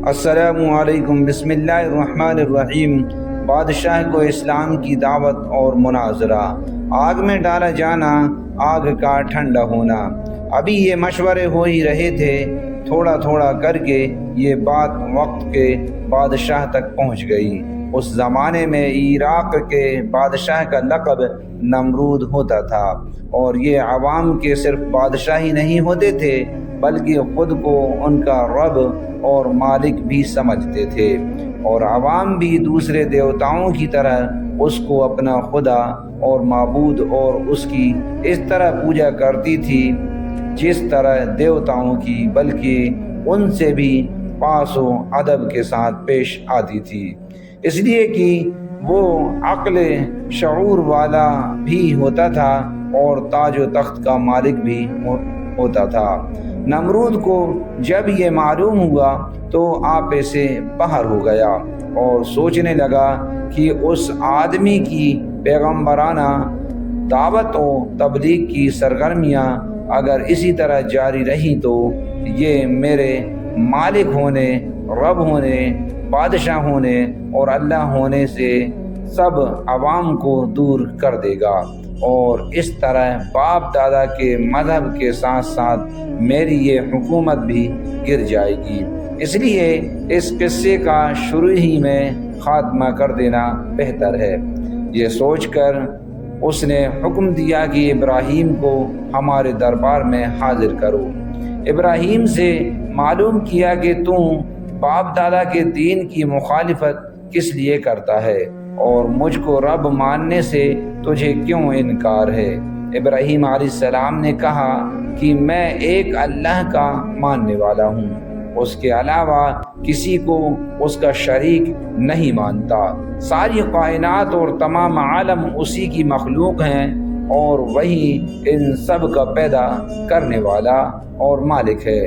السلام علیکم۔ بسم اللہ الرحمن الرحیم۔ بادشاہ کو اسلام کی دعوت اور مناظرہ۔ آگ میں ڈالا جانا، آگ کا ٹھنڈا ہونا۔ ابھی یہ مشورے ہو ہی رہے تھے، تھوڑا تھوڑا کر کے یہ بات وقت کے بادشاہ تک پہنچ گئی۔ اس زمانے میں عراق کے بادشاہ کا لقب نمرود ہوتا تھا، اور یہ عوام کے صرف بادشاہ ہی نہیں ہوتے تھے بلکہ خود کو ان کا رب اور مالک بھی سمجھتے تھے، اور عوام بھی دوسرے دیوتاؤں کی طرح اس کو اپنا خدا اور معبود اور اس کی اس طرح پوجا کرتی تھی جس طرح دیوتاؤں کی، بلکہ ان سے بھی پاس و ادب کے ساتھ پیش آتی تھی، اس لیے کہ وہ عقل شعور والا بھی ہوتا تھا اور تاج و تخت کا مالک بھی ہوتا تھا۔ نمرود کو جب یہ معلوم ہوا تو آپے سے باہر ہو گیا اور سوچنے لگا کہ اس آدمی کی پیغمبرانہ دعوت و تبلیغ کی سرگرمیاں اگر اسی طرح جاری رہیں تو یہ میرے مالک ہونے، رب ہونے، بادشاہ ہونے اور اللہ ہونے سے سب عوام کو دور کر دے گا، اور اس طرح باپ دادا کے مذہب کے ساتھ ساتھ میری یہ حکومت بھی گر جائے گی۔ اس لیے اس قصے کا شروع ہی میں خاتمہ کر دینا بہتر ہے۔ یہ سوچ کر اس نے حکم دیا کہ ابراہیم کو ہمارے دربار میں حاضر کرو۔ ابراہیم سے معلوم کیا کہ تم باپ دادا کے دین کی مخالفت کس لیے کرتا ہے، اور مجھ کو رب ماننے سے تجھے کیوں انکار ہے؟ ابراہیم علیہ السلام نے کہا کہ میں ایک اللہ کا ماننے والا ہوں، اس کے علاوہ کسی کو اس کا شریک نہیں مانتا۔ ساری کائنات اور تمام عالم اسی کی مخلوق ہیں، اور وہی ان سب کا پیدا کرنے والا اور مالک ہے۔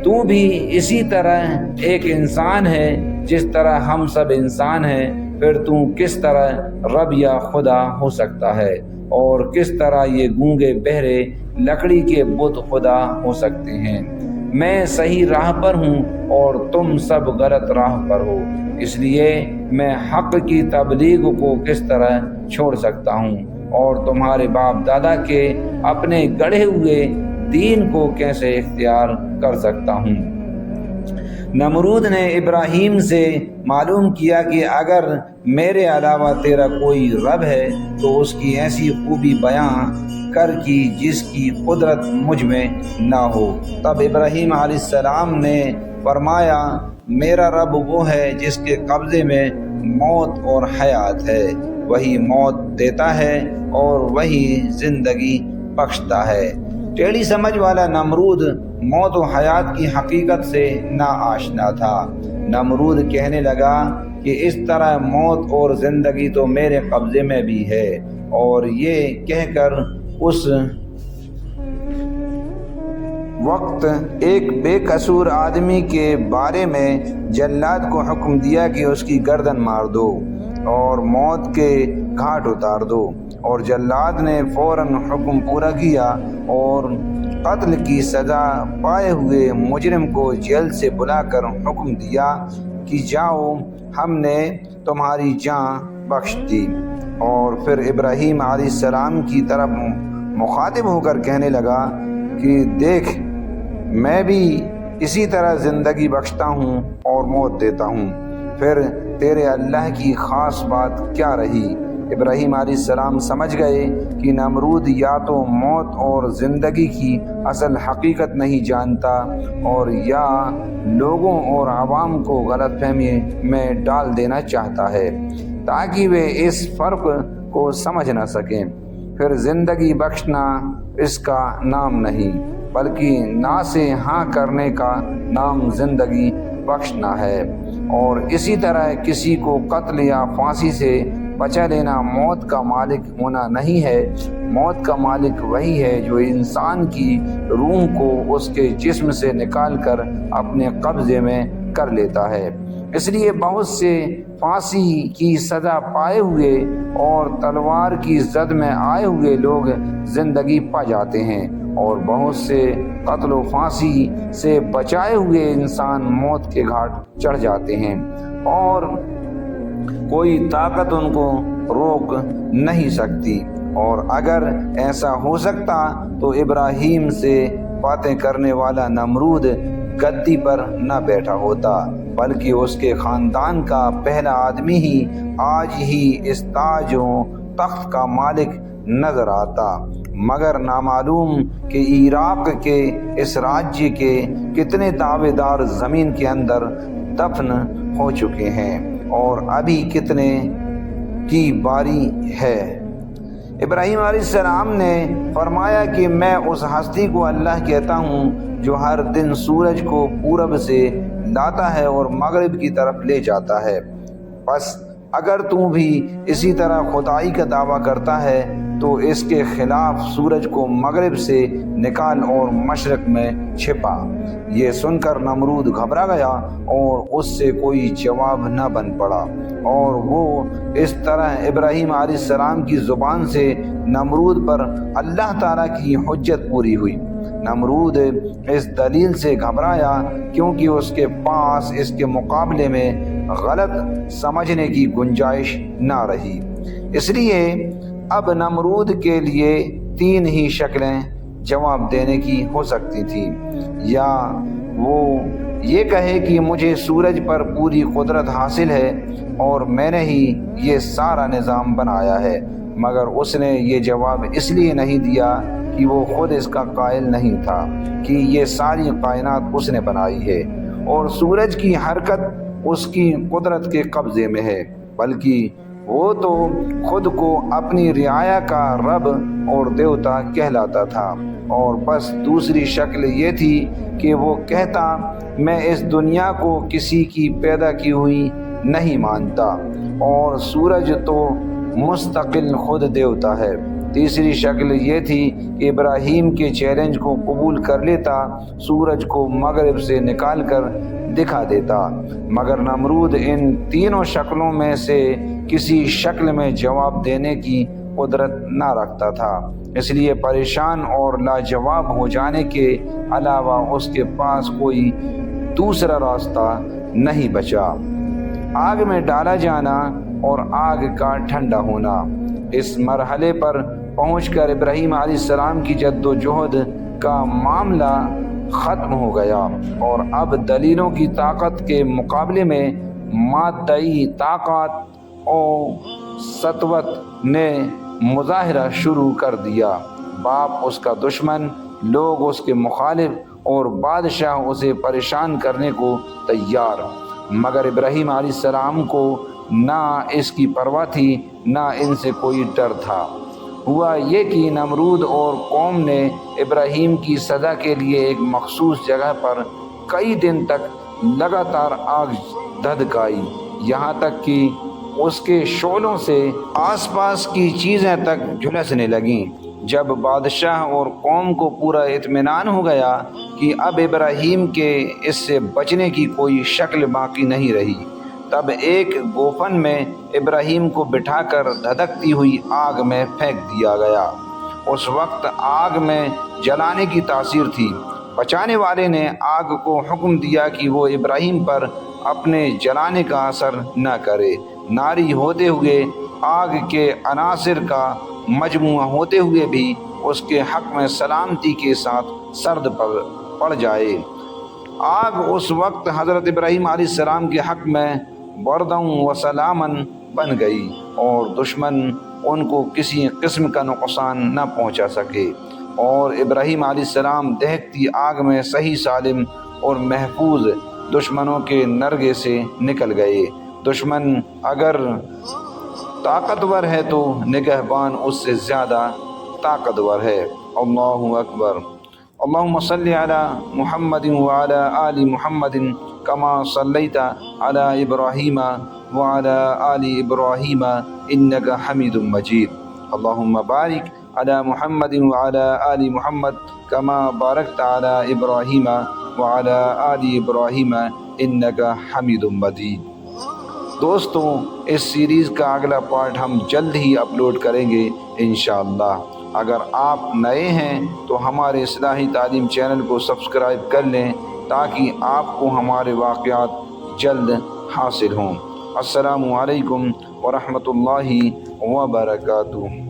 تو بھی اسی طرح ایک انسان ہے جس طرح ہم سب انسان ہیں، پھر تو کس طرح رب یا خدا ہو سکتا ہے، اور کس طرح یہ گونگے بہرے لکڑی کے بت خدا ہو سکتے ہیں؟ میں صحیح راہ پر ہوں اور تم سب غلط راہ پر ہو، اس لیے میں حق کی تبلیغ کو کس طرح چھوڑ سکتا ہوں اور تمہارے باپ دادا کے اپنے گڑھے ہوئے دین کو کیسے اختیار کر سکتا ہوں؟ نمرود نے ابراہیم سے معلوم کیا کہ اگر میرے علاوہ تیرا کوئی رب ہے تو اس کی ایسی خوبی بیان کر کہ جس کی قدرت مجھ میں نہ ہو۔ تب ابراہیم علیہ السلام نے فرمایا، میرا رب وہ ہے جس کے قبضے میں موت اور حیات ہے، وہی موت دیتا ہے اور وہی زندگی بخشتا ہے۔ ٹیڑھی سمجھ والا نمرود موت و حیات کی حقیقت سے ناآشنا تھا۔ نمرود کہنے لگا کہ اس طرح موت اور زندگی تو میرے قبضے میں بھی ہے، اور یہ کہہ کر اس وقت ایک بے قصور آدمی کے بارے میں جلاد کو حکم دیا کہ اس کی گردن مار دو اور موت کے گھاٹ اتار دو، اور جلاد نے فوراً حکم پورا کیا اور قتل کی سزا پائے ہوئے مجرم کو جیل سے بلا کر حکم دیا کہ جاؤ، ہم نے تمہاری جان بخش دی۔ اور پھر ابراہیم علیہ السلام کی طرف مخاطب ہو کر کہنے لگا کہ دیکھ، میں بھی اسی طرح زندگی بخشتا ہوں اور موت دیتا ہوں، پھر تیرے اللہ کی خاص بات کیا رہی؟ ابراہیم علیہ السلام سمجھ گئے کہ نمرود یا تو موت اور زندگی کی اصل حقیقت نہیں جانتا، اور یا لوگوں اور عوام کو غلط فہمی میں ڈال دینا چاہتا ہے تاکہ وہ اس فرق کو سمجھ نہ سکیں۔ پھر زندگی بخشنا اس کا نام نہیں، بلکہ نہ سے ہاں کرنے کا نام زندگی بخشنا ہے، اور اسی طرح کسی کو قتل یا پھانسی سے بچا لینا موت کا مالک ہونا نہیں ہے۔ موت کا مالک وہی ہے جو انسان کی روح کو اس کے جسم سے نکال کر اپنے قبضے میں کر لیتا ہے۔ اس لیے بہت سے پھانسی کی سزا پائے ہوئے اور تلوار کی زد میں آئے ہوئے لوگ زندگی پا جاتے ہیں، اور بہت سے قتل و پھانسی سے بچائے ہوئے انسان موت کے گھاٹ چڑھ جاتے ہیں اور کوئی طاقت ان کو روک نہیں سکتی، اور اگر ایسا ہو سکتا تو ابراہیم سے باتیں کرنے والا نمرود گدی پر نہ بیٹھا ہوتا، بلکہ اس کے خاندان کا پہلا آدمی ہی آج ہی اس تاج و تخت کا مالک نظر آتا، مگر نامعلوم کہ عراق کے اس راجیہ کے کتنے دعوے دار زمین کے اندر دفن ہو چکے ہیں اور ابھی کتنے کی باری ہے۔ ابراہیم علیہ السلام نے فرمایا کہ میں اس ہستی کو اللہ کہتا ہوں جو ہر دن سورج کو پورب سے لاتا ہے اور مغرب کی طرف لے جاتا ہے، بس اگر تو بھی اسی طرح خدائی کا دعویٰ کرتا ہے تو اس کے خلاف سورج کو مغرب سے نکال اور مشرق میں چھپا۔ یہ سن کر نمرود گھبرا گیا اور اس سے کوئی جواب نہ بن پڑا، اور وہ اس طرح ابراہیم علیہ السلام کی زبان سے نمرود پر اللہ تعالیٰ کی حجت پوری ہوئی۔ نمرود اس دلیل سے گھبرایا کیونکہ اس کے پاس اس کے مقابلے میں غلط سمجھنے کی گنجائش نہ رہی، اس لیے اب نمرود کے لیے 3 ہی شکلیں جواب دینے کی ہو سکتی تھی، یا وہ یہ کہے کہ مجھے سورج پر پوری قدرت حاصل ہے اور میں نے ہی یہ سارا نظام بنایا ہے، مگر اس نے یہ جواب اس لیے نہیں دیا کہ وہ خود اس کا قائل نہیں تھا کہ یہ ساری کائنات اس نے بنائی ہے اور سورج کی حرکت اس کی قدرت کے قبضے میں ہے، بلکہ وہ تو خود کو اپنی رعایا کا رب اور دیوتا کہلاتا تھا، اور بس دوسری شکل یہ تھی کہ وہ کہتا میں اس دنیا کو کسی کی پیدا کی ہوئی نہیں مانتا، اور سورج تو مستقل خود دیوتا ہے۔ تیسری شکل یہ تھی کہ ابراہیم کے چیلنج کو قبول کر لیتا، سورج کو مغرب سے نکال کر دکھا دیتا، مگر نمرود ان تینوں شکلوں میں سے کسی شکل میں جواب دینے کی قدرت نہ رکھتا تھا، اس لیے پریشان اور لاجواب ہو جانے کے علاوہ اس کے پاس کوئی دوسرا راستہ نہیں بچا۔ آگ میں ڈالا جانا اور آگ کا ٹھنڈا ہونا۔ اس مرحلے پر پہنچ کر ابراہیم علیہ السلام کی جد و جہد کا معاملہ ختم ہو گیا، اور اب دلیلوں کی طاقت کے مقابلے میں مادی طاقت اور سطوت نے مظاہرہ شروع کر دیا۔ باپ اس کا دشمن، لوگ اس کے مخالف اور بادشاہ اسے پریشان کرنے کو تیار، مگر ابراہیم علیہ السلام کو نہ اس کی پرواہ تھی نہ ان سے کوئی ڈر تھا۔ ہوا یہ کہ نمرود اور قوم نے ابراہیم کی سزا کے لیے ایک مخصوص جگہ پر کئی دن تک لگاتار آگ دھدکائی، یہاں تک کہ اس کے شعلوں سے آس پاس کی چیزیں تک جھلسنے لگیں۔ جب بادشاہ اور قوم کو پورا اطمینان ہو گیا کہ اب ابراہیم کے اس سے بچنے کی کوئی شکل باقی نہیں رہی، تب ایک گوفن میں ابراہیم کو بٹھا کر دھدکتی ہوئی آگ میں پھینک دیا گیا۔ اس وقت آگ میں جلانے کی تاثیر تھی۔ بچانے والے نے آگ کو حکم دیا کہ وہ ابراہیم پر اپنے جلانے کا اثر نہ کرے۔ ناری ہوتے ہوئے آگ کے عناصر کا مجموعہ ہوتے ہوئے بھی اس کے حق میں سلامتی کے ساتھ سرد پڑ جائے۔ آگ اس وقت حضرت ابراہیم علیہ السلام کے حق میں بردوں و سلامن بن گئی اور دشمن ان کو کسی قسم کا نقصان نہ پہنچا سکے، اور ابراہیم علیہ السلام دہکتی آگ میں صحیح سالم اور محفوظ دشمنوں کے نرغے سے نکل گئے۔ دشمن اگر طاقتور ہے تو نگہبان اس سے زیادہ طاقتور ہے۔ اللہ اکبر۔ اللہم صلی علی محمد وعلی آل محمد کما صلیت علی ابراہیم وعلی آل ابراہیم انک حمید مجید۔ اللہم بارک علی محمد وعلی آل محمد کما بارکت علی ابراہیم وعلی آل ابراہیم انک حمید مجید۔ دوستوں، اس سیریز کا اگلا پارٹ ہم جلد ہی اپلوڈ کریں گے انشاءاللہ۔ اگر آپ نئے ہیں تو ہمارے اصلاحی تعلیم چینل کو سبسکرائب کر لیں تاکہ آپ کو ہمارے واقعات جلد حاصل ہوں۔ السلام علیکم ورحمۃ اللہ وبرکاتہ۔